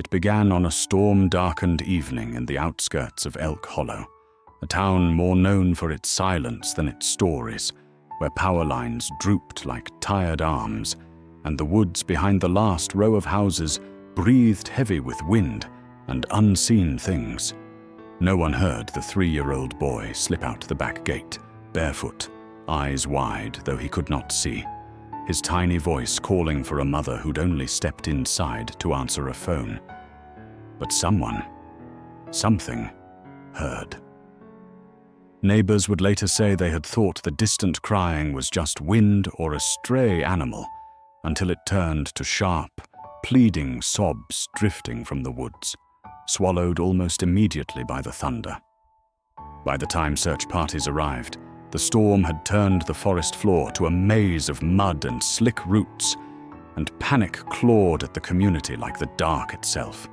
It began on a storm-darkened evening in the outskirts of Elk Hollow, a town more known for its silence than its stories, where power lines drooped like tired arms, and the woods behind the last row of houses breathed heavy with wind and unseen things. No one heard the 3-year-old boy slip out the back gate, barefoot, eyes wide though he could not see, his tiny voice calling for a mother who'd only stepped inside to answer a phone. But something, heard. Neighbors would later say they had thought the distant crying was just wind or a stray animal, until it turned to sharp, pleading sobs drifting from the woods, swallowed almost immediately by the thunder. By the time search parties arrived, the storm had turned the forest floor to a maze of mud and slick roots, and panic clawed at the community like the dark itself.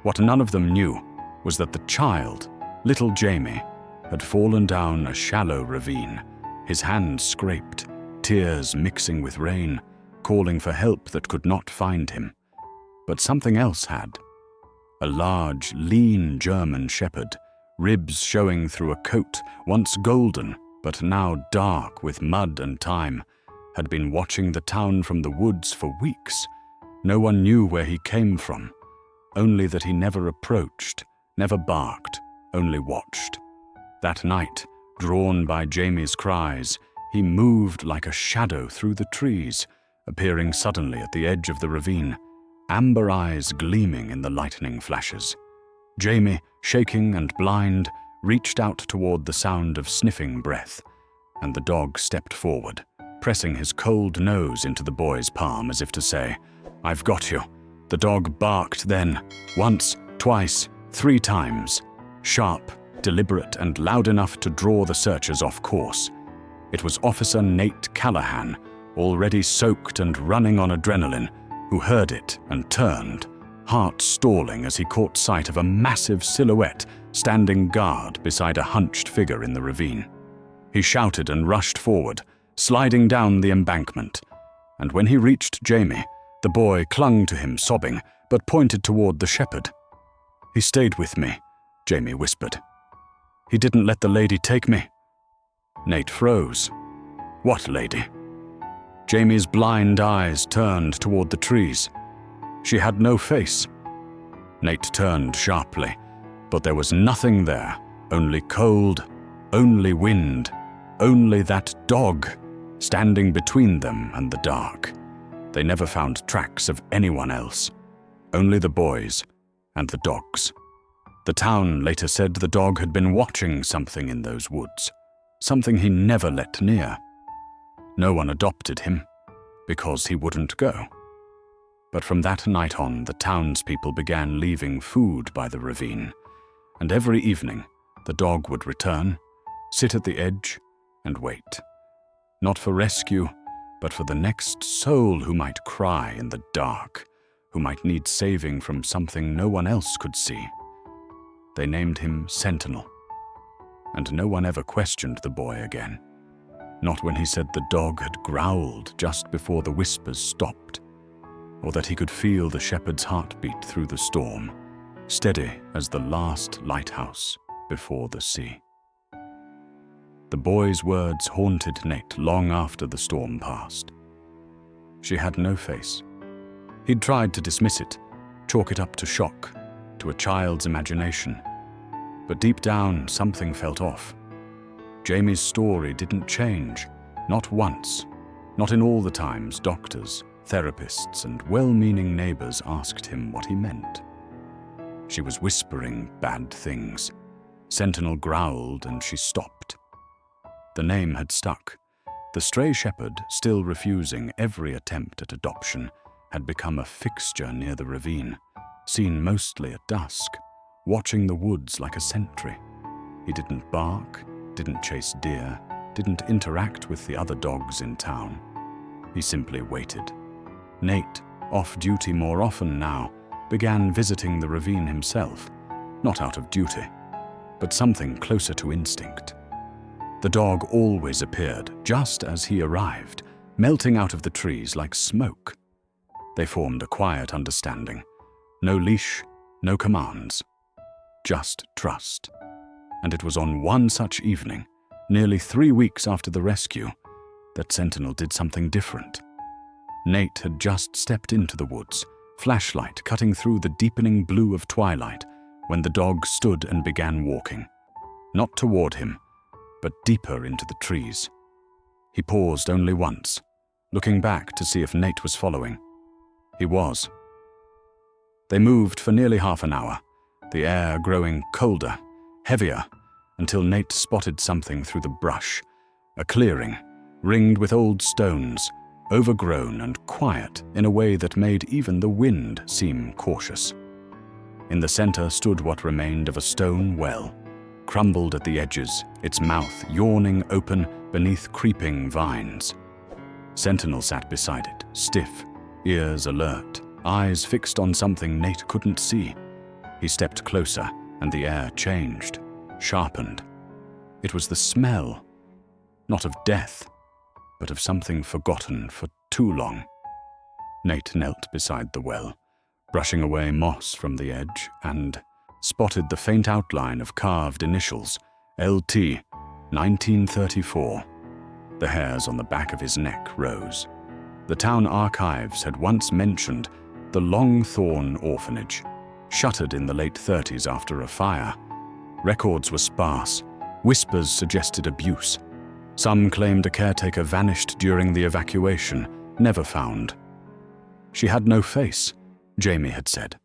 What none of them knew was that the child, little Jamie, had fallen down a shallow ravine, his hands scraped, tears mixing with rain, calling for help that could not find him. But something else had. A large, lean German shepherd, ribs showing through a coat once golden but now dark with mud and time, had been watching the town from the woods for weeks. No one knew where he came from, only that he never approached, never barked, only watched. That night, drawn by Jamie's cries, he moved like a shadow through the trees, appearing suddenly at the edge of the ravine, amber eyes gleaming in the lightning flashes. Jamie, shaking and blind, reached out toward the sound of sniffing breath, and the dog stepped forward, pressing his cold nose into the boy's palm as if to say, "I've got you." The dog barked then, once, twice, 3 times, sharp, deliberate, and loud enough to draw the searchers off course. It was Officer Nate Callahan, already soaked and running on adrenaline, who heard it and turned, heart stalling as he caught sight of a massive silhouette standing guard beside a hunched figure in the ravine. He shouted and rushed forward, sliding down the embankment, and when he reached Jamie, the boy clung to him sobbing, but pointed toward the shepherd. "He stayed with me," Jamie whispered. "He didn't let the lady take me." Nate froze. "What lady?" Jamie's blind eyes turned toward the trees. She had no face. Nate turned sharply, but there was nothing there, only cold, only wind, only that dog, standing between them and the dark. They never found tracks of anyone else, only the boys and the dogs. The town later said the dog had been watching something in those woods, something he never let near. No one adopted him, because he wouldn't go. But from that night on, the townspeople began leaving food by the ravine, and every evening the dog would return, sit at the edge, and wait. Not for rescue, but for the next soul who might cry in the dark, who might need saving from something no one else could see. They named him Sentinel, and no one ever questioned the boy again. Not when he said the dog had growled just before the whispers stopped, or that he could feel the shepherd's heartbeat through the storm, steady as the last lighthouse before the sea. The boy's words haunted Nate long after the storm passed. She had no face. He'd tried to dismiss it, chalk it up to shock, to a child's imagination. But deep down, something felt off. Jamie's story didn't change, not once, not in all the times doctors, therapists, and well-meaning neighbors asked him what he meant. She was whispering bad things. Sentinel growled and she stopped. The name had stuck. The stray shepherd, still refusing every attempt at adoption, had become a fixture near the ravine, seen mostly at dusk, watching the woods like a sentry. He didn't bark, didn't chase deer, didn't interact with the other dogs in town. He simply waited. Nate, off duty more often now, began visiting the ravine himself, not out of duty, but something closer to instinct. The dog always appeared just as he arrived, melting out of the trees like smoke. They formed a quiet understanding, No leash, no commands. Just trust. And it was on one such evening, nearly 3 weeks after the rescue, that Sentinel did something different. Nate had just stepped into the woods, flashlight cutting through the deepening blue of twilight, when the dog stood and began walking. Not toward him, but deeper into the trees. He paused only once, looking back to see if Nate was following. He was. They moved for nearly half an hour, the air growing colder, heavier, until Nate spotted something through the brush, a clearing, ringed with old stones, overgrown and quiet in a way that made even the wind seem cautious. In the center stood what remained of a stone well, crumbled at the edges, its mouth yawning open beneath creeping vines. Sentinel sat beside it, stiff, ears alert, eyes fixed on something Nate couldn't see. He stepped closer, and the air changed, sharpened. It was the smell, not of death, but of something forgotten for too long. Nate knelt beside the well, brushing away moss from the edge, and spotted the faint outline of carved initials, LT, 1934. The hairs on the back of his neck rose. The town archives had once mentioned the Longthorn orphanage, shuttered in the late 30s after a fire. Records were sparse. Whispers suggested abuse. Some claimed a caretaker vanished during the evacuation, never found. She had no face, Jamie had said.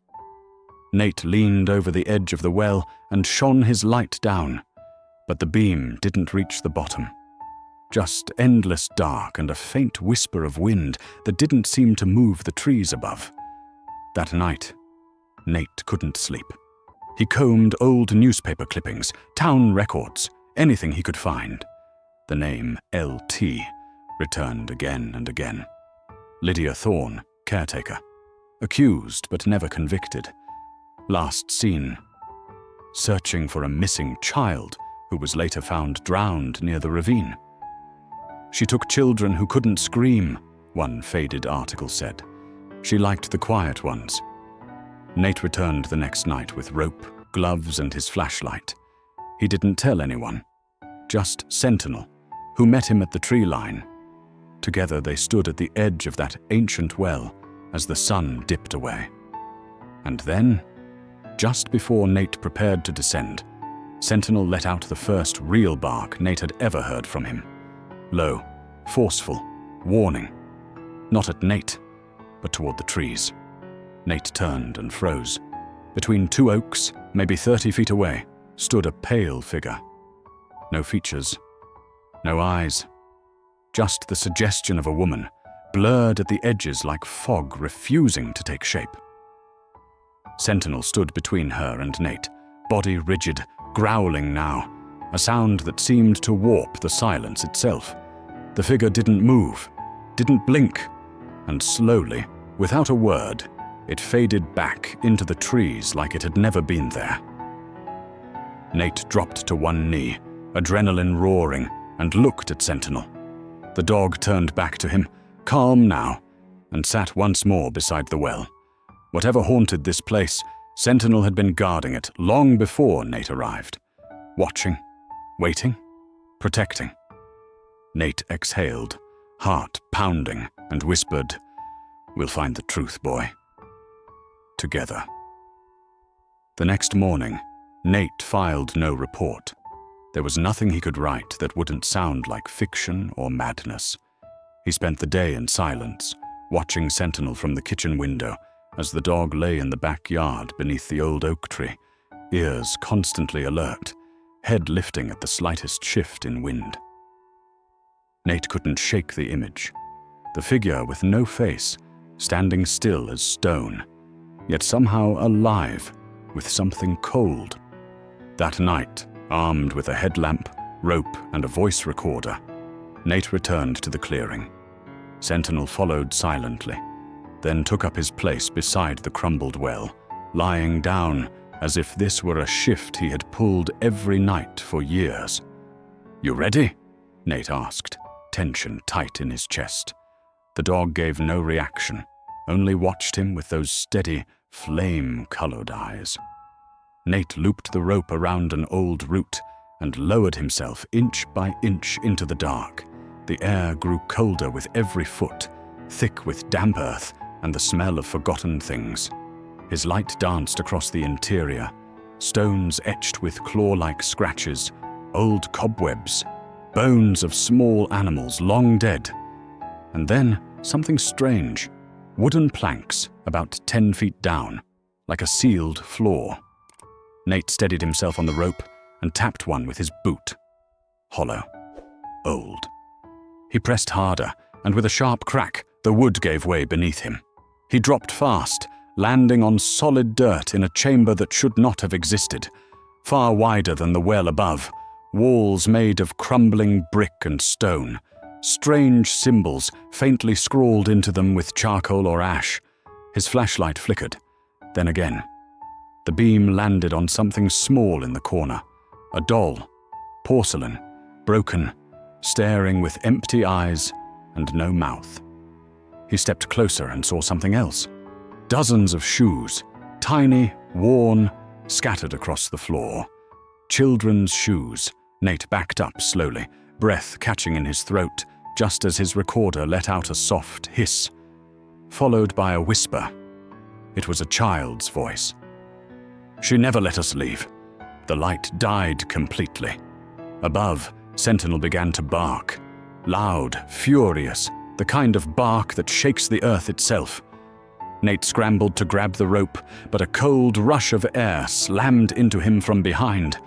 Nate leaned over the edge of the well and shone his light down, but the beam didn't reach the bottom. Just endless dark and a faint whisper of wind that didn't seem to move the trees above. That night, Nate couldn't sleep. He combed old newspaper clippings, town records, anything he could find. The name LT returned again and again. Lydia Thorne, caretaker. Accused but never convicted. Last seen. Searching for a missing child who was later found drowned near the ravine. She took children who couldn't scream, one faded article said. She liked the quiet ones. Nate returned the next night with rope, gloves, and his flashlight. He didn't tell anyone, just Sentinel, who met him at the tree line. Together they stood at the edge of that ancient well as the sun dipped away. And then, just before Nate prepared to descend, Sentinel let out the first real bark Nate had ever heard from him. Low, forceful, warning. Not at Nate, but toward the trees. Nate turned and froze. Between two oaks, maybe 30 feet away, stood a pale figure. No features, no eyes, just the suggestion of a woman, blurred at the edges like fog refusing to take shape. Sentinel stood between her and Nate, body rigid, growling now, a sound that seemed to warp the silence itself. The figure didn't move, didn't blink, and slowly, without a word, it faded back into the trees like it had never been there. Nate dropped to one knee, adrenaline roaring, and looked at Sentinel. The dog turned back to him, calm now, and sat once more beside the well. Whatever haunted this place, Sentinel had been guarding it long before Nate arrived. Watching, waiting, protecting. Nate exhaled, heart pounding, and whispered, "We'll find the truth, boy. Together." The next morning, Nate filed no report. There was nothing he could write that wouldn't sound like fiction or madness. He spent the day in silence, watching Sentinel from the kitchen window as the dog lay in the backyard beneath the old oak tree, ears constantly alert, head lifting at the slightest shift in wind. Nate couldn't shake the image. The figure with no face, standing still as stone, yet somehow alive with something cold. That night, armed with a headlamp, rope, and a voice recorder, Nate returned to the clearing. Sentinel followed silently, then took up his place beside the crumbled well, lying down as if this were a shift he had pulled every night for years. "You ready?" Nate asked, tension tight in his chest. The dog gave no reaction, only watched him with those steady, flame-colored eyes. Nate looped the rope around an old root and lowered himself inch by inch into the dark. The air grew colder with every foot, thick with damp earth and the smell of forgotten things. His light danced across the interior, stones etched with claw-like scratches, old cobwebs, bones of small animals long dead. And then something strange, wooden planks about 10 feet down, like a sealed floor. Nate steadied himself on the rope and tapped one with his boot. Hollow. Old. He pressed harder, and with a sharp crack, the wood gave way beneath him. He dropped fast, landing on solid dirt in a chamber that should not have existed, far wider than the well above, walls made of crumbling brick and stone, strange symbols faintly scrawled into them with charcoal or ash. His flashlight flickered. Then again. The beam landed on something small in the corner, a doll, porcelain, broken, staring with empty eyes and no mouth. He stepped closer and saw something else. Dozens of shoes, tiny, worn, scattered across the floor. Children's shoes. Nate backed up slowly, breath catching in his throat, just as his recorder let out a soft hiss, followed by a whisper. It was a child's voice. "She never let us leave." The light died completely. Above, Sentinel began to bark. Loud, furious, the kind of bark that shakes the earth itself. Nate scrambled to grab the rope, but a cold rush of air slammed into him from behind,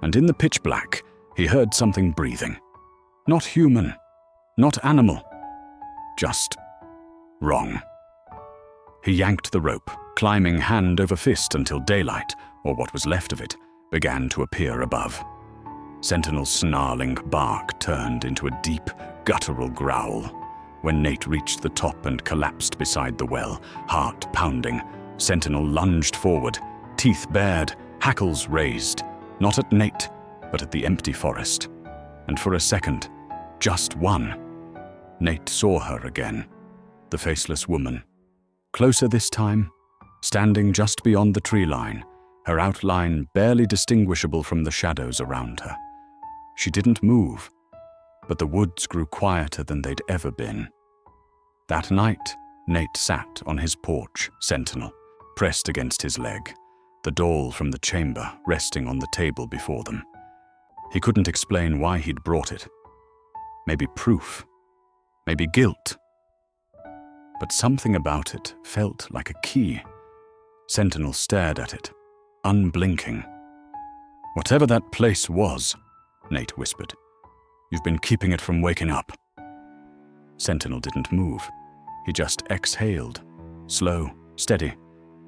and in the pitch black, he heard something breathing. Not human, not animal, just wrong. He yanked the rope, climbing hand over fist until daylight, or what was left of it, began to appear above. Sentinel's snarling bark turned into a deep, guttural growl. When Nate reached the top and collapsed beside the well, heart pounding, Sentinel lunged forward, teeth bared, hackles raised, not at Nate, but at the empty forest. And for a second, just one, Nate saw her again, the faceless woman. Closer this time, standing just beyond the tree line, her outline barely distinguishable from the shadows around her. She didn't move, but the woods grew quieter than they'd ever been. That night, Nate sat on his porch, Sentinel, pressed against his leg, the doll from the chamber resting on the table before them. He couldn't explain why he'd brought it. Maybe proof, maybe guilt. But something about it felt like a key. Sentinel stared at it, unblinking. "Whatever that place was," Nate whispered, "you've been keeping it from waking up." Sentinel didn't move. He just exhaled, slow, steady,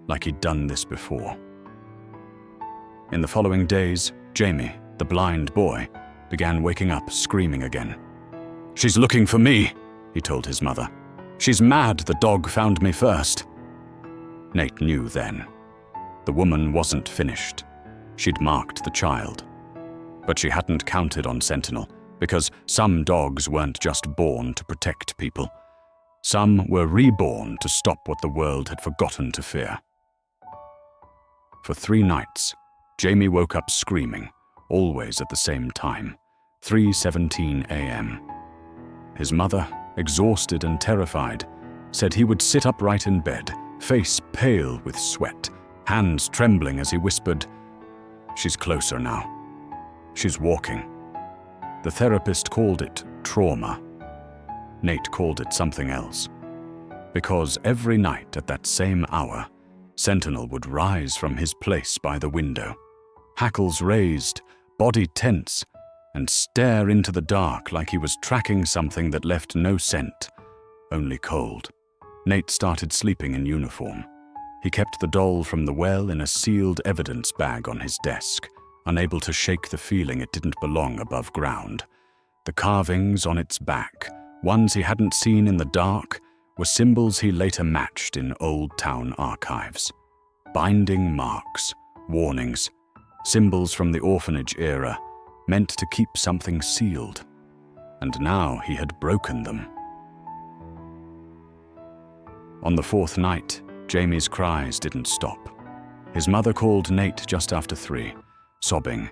like he'd done this before. In the following days, Jamie, the blind boy, began waking up screaming again. "She's looking for me," he told his mother. "She's mad the dog found me first." Nate knew then. The woman wasn't finished. She'd marked the child. But she hadn't counted on Sentinel, because some dogs weren't just born to protect people. Some were reborn to stop what the world had forgotten to fear. For 3 nights, Jamie woke up screaming, always at the same time, 3:17 a.m. His mother, exhausted and terrified, said he would sit upright in bed, face pale with sweat, hands trembling as he whispered, "She's closer now. She's walking." The therapist called it trauma. Nate called it something else. Because every night at that same hour, Sentinel would rise from his place by the window, hackles raised, body tense, and stare into the dark like he was tracking something that left no scent, only cold. Nate started sleeping in uniform. He kept the doll from the well in a sealed evidence bag on his desk, unable to shake the feeling it didn't belong above ground. The carvings on its back, ones he hadn't seen in the dark, were symbols he later matched in old town archives. Binding marks, warnings, symbols from the orphanage era, meant to keep something sealed. And now he had broken them. On the 4th night, Jamie's cries didn't stop. His mother called Nate just after 3, sobbing,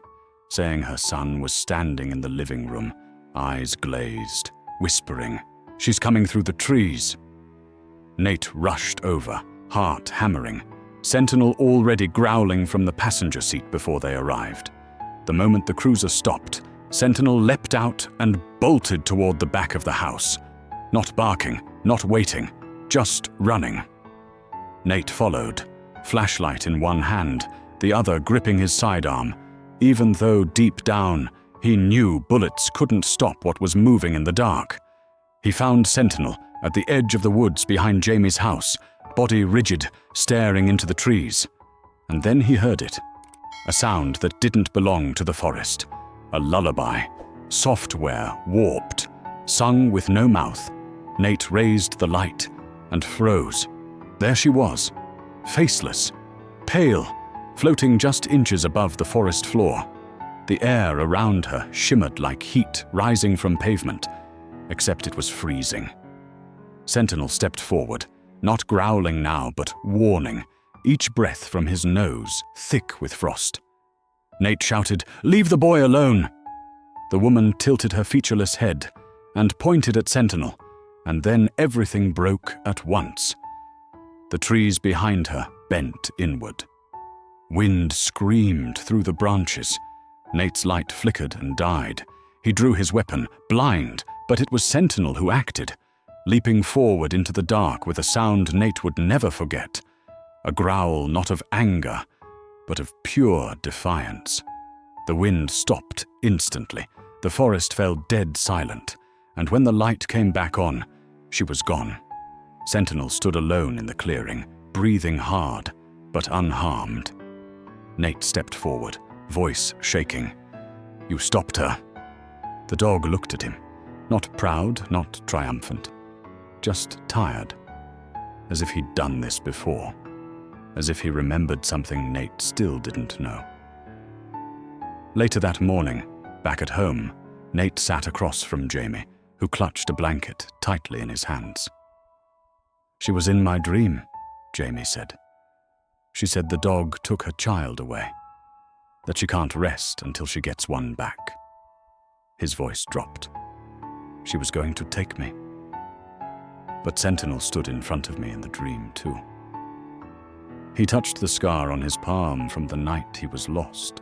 saying her son was standing in the living room, eyes glazed, whispering, "She's coming through the trees." Nate rushed over, heart hammering, Sentinel already growling from the passenger seat before they arrived. The moment the cruiser stopped, Sentinel leapt out and bolted toward the back of the house. Not barking, not waiting, just running. Nate followed, flashlight in one hand, the other gripping his sidearm, even though deep down he knew bullets couldn't stop what was moving in the dark. He found Sentinel at the edge of the woods behind Jamie's house, body rigid, staring into the trees. And then he heard it. A sound that didn't belong to the forest. A lullaby, software warped, sung with no mouth. Nate raised the light and froze. There she was, faceless, pale, floating just inches above the forest floor. The air around her shimmered like heat rising from pavement, except it was freezing. Sentinel stepped forward, not growling now, but warning, each breath from his nose thick with frost. Nate shouted, "Leave the boy alone!" The woman tilted her featureless head and pointed at Sentinel, and then everything broke at once. The trees behind her bent inward. Wind screamed through the branches. Nate's light flickered and died. He drew his weapon, blind, but it was Sentinel who acted, leaping forward into the dark with a sound Nate would never forget. A growl not of anger, but of pure defiance. The wind stopped instantly. The forest fell dead silent, and when the light came back on, she was gone. Sentinel stood alone in the clearing, breathing hard, but unharmed. Nate stepped forward, voice shaking. "You stopped her." The dog looked at him, not proud, not triumphant, just tired, as if he'd done this before, as if he remembered something Nate still didn't know. Later that morning, back at home, Nate sat across from Jamie, who clutched a blanket tightly in his hands. "She was in my dream," Jamie said. "She said the dog took her child away, that she can't rest until she gets one back." His voice dropped. "She was going to take me." But Sentinel stood in front of me in the dream too. He touched the scar on his palm from the night he was lost.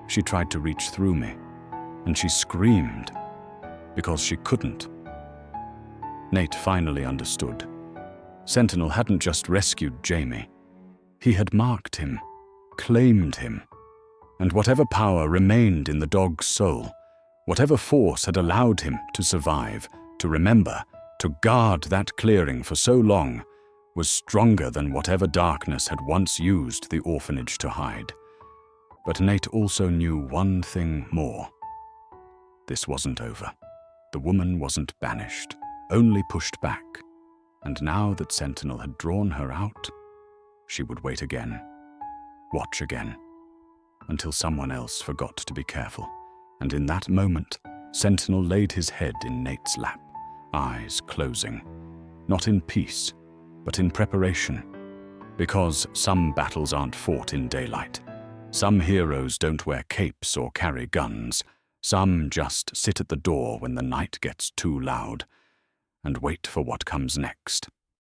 She tried to reach through me, and she screamed because she couldn't. Nate finally understood. Sentinel hadn't just rescued Jamie. He had marked him, claimed him, and whatever power remained in the dog's soul, whatever force had allowed him to survive, to remember, to guard that clearing for so long, was stronger than whatever darkness had once used the orphanage to hide. But Nate also knew one thing more. This wasn't over. The woman wasn't banished, only pushed back. And now that Sentinel had drawn her out, she would wait again, watch again, until someone else forgot to be careful. And in that moment, Sentinel laid his head in Nate's lap, eyes closing, not in peace, but in preparation. Because some battles aren't fought in daylight. Some heroes don't wear capes or carry guns. Some just sit at the door when the night gets too loud and wait for what comes next.